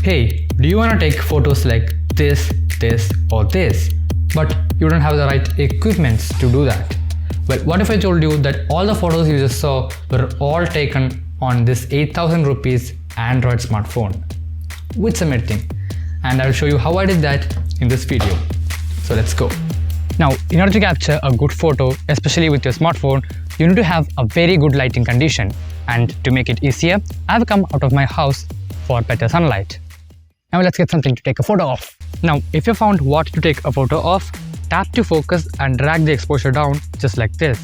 Hey, do you want to take photos like this, or this, but you don't have the right equipments to do that? Well, what if I told you that all the photos you just saw were all taken on this 8,000 rupees Android smartphone with some editing, and I'll show you how I did that in this video. So let's go. Now, in order to capture a good photo, especially with your smartphone, you need to have a very good lighting condition, and to make it easier, I've come out of my house for better sunlight. Now let's get something to take a photo of. Now, if you found what to take a photo of, tap to focus and drag the exposure down just like this.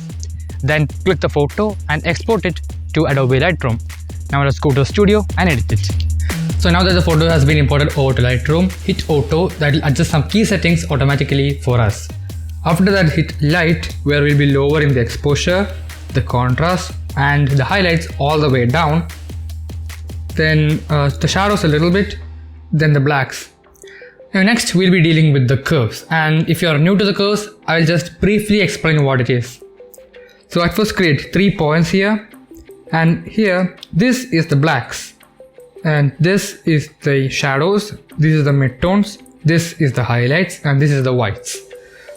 Then click the photo and export it to Adobe Lightroom. Now let's go to Studio and edit it. So now that the photo has been imported over to Lightroom, hit Auto, that will adjust some key settings automatically for us. After that, hit Light, where we'll be lowering the exposure, the contrast and the highlights all the way down. Then the shadows a little bit, then the blacks. Now next we'll be dealing with the curves, and if you are new to the curves, I'll just briefly explain what it is. So at first create 3 points here, and here this is the blacks, and this is the shadows, this is the midtones, this is the highlights, and this is the whites.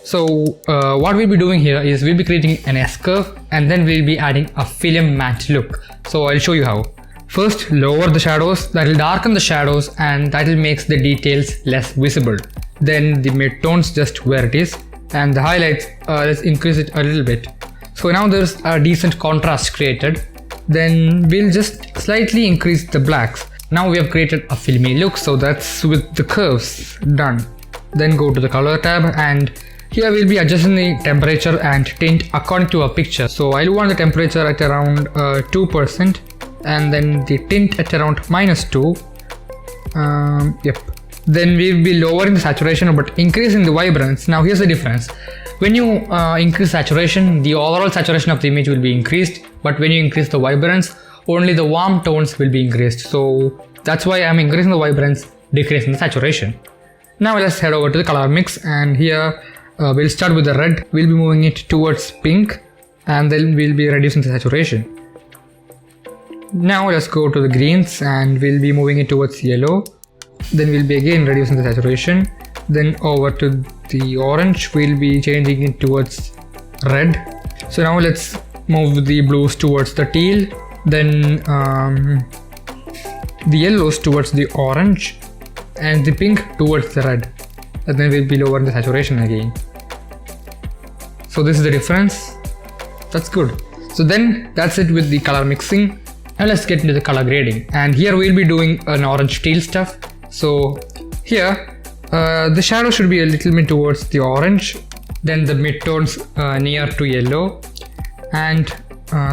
So what we'll be doing here is we'll be creating an S-curve, and then we'll be adding a film matte look. So I'll show you how. First, lower the shadows, that will darken the shadows and that will make the details less visible. Then the midtones just where it is, and the highlights, let's increase it a little bit. So now there's a decent contrast created. Then we'll just slightly increase the blacks. Now we have created a filmy look, so that's with the curves done. Then go to the color tab, and here we'll be adjusting the temperature and tint according to our picture. So I'll want the temperature at around 2%. And then the tint at around -2. Yep. Then we'll be lowering the saturation but increasing the vibrance. Now here's the difference. When you increase saturation, the overall saturation of the image will be increased, but when you increase the vibrance, only the warm tones will be increased. So that's why I'm increasing the vibrance, decreasing the saturation. Now let's head over to the color mix, and here we'll start with the red. We'll be moving it towards pink, and then we'll be reducing the saturation. Now let's go to the greens, and we'll be moving it towards yellow. Then we'll be again reducing the saturation. Then over to the orange, we'll be changing it towards red. So now let's move the blues towards the teal. Then the yellows towards the orange, and the pink towards the red. And then we'll be lowering the saturation again. So this is the difference. That's good. So then that's it with the color mixing. Now let's get into the color grading, and here we'll be doing an orange teal stuff. So here the shadow should be a little bit towards the orange, then the midtones near to yellow, and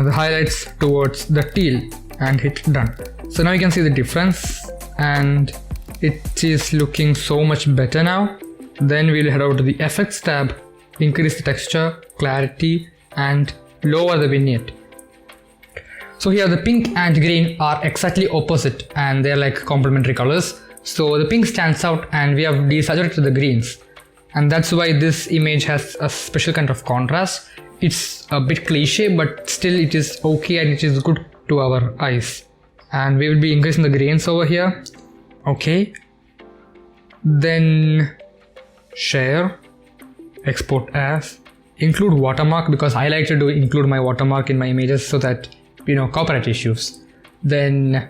the highlights towards the teal, and hit done. So now you can see the difference, and it is looking so much better now. Then we'll head over to the effects tab, increase the texture, clarity, and lower the vignette. So here the pink and green are exactly opposite, and they're like complementary colors. So the pink stands out, and we have desaturated the greens, and that's why this image has a special kind of contrast. It's a bit cliche, but still it is okay, and it is good to our eyes. And we will be increasing the greens over here. Okay. Then share, export as, include watermark, because I like to include my watermark in my images so that copyright issues. Then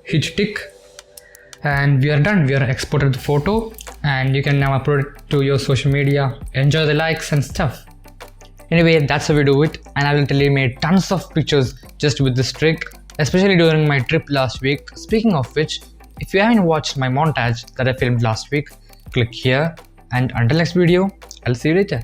hit tick, and we are done. We are exported the photo, and you can now upload it to your social media. Enjoy the likes and stuff. Anyway, that's how we do it, and I literally made tons of pictures just with this trick, especially during my trip last week. Speaking of which, if you haven't watched my montage that I filmed last week, click here, and until next video, I'll see you later.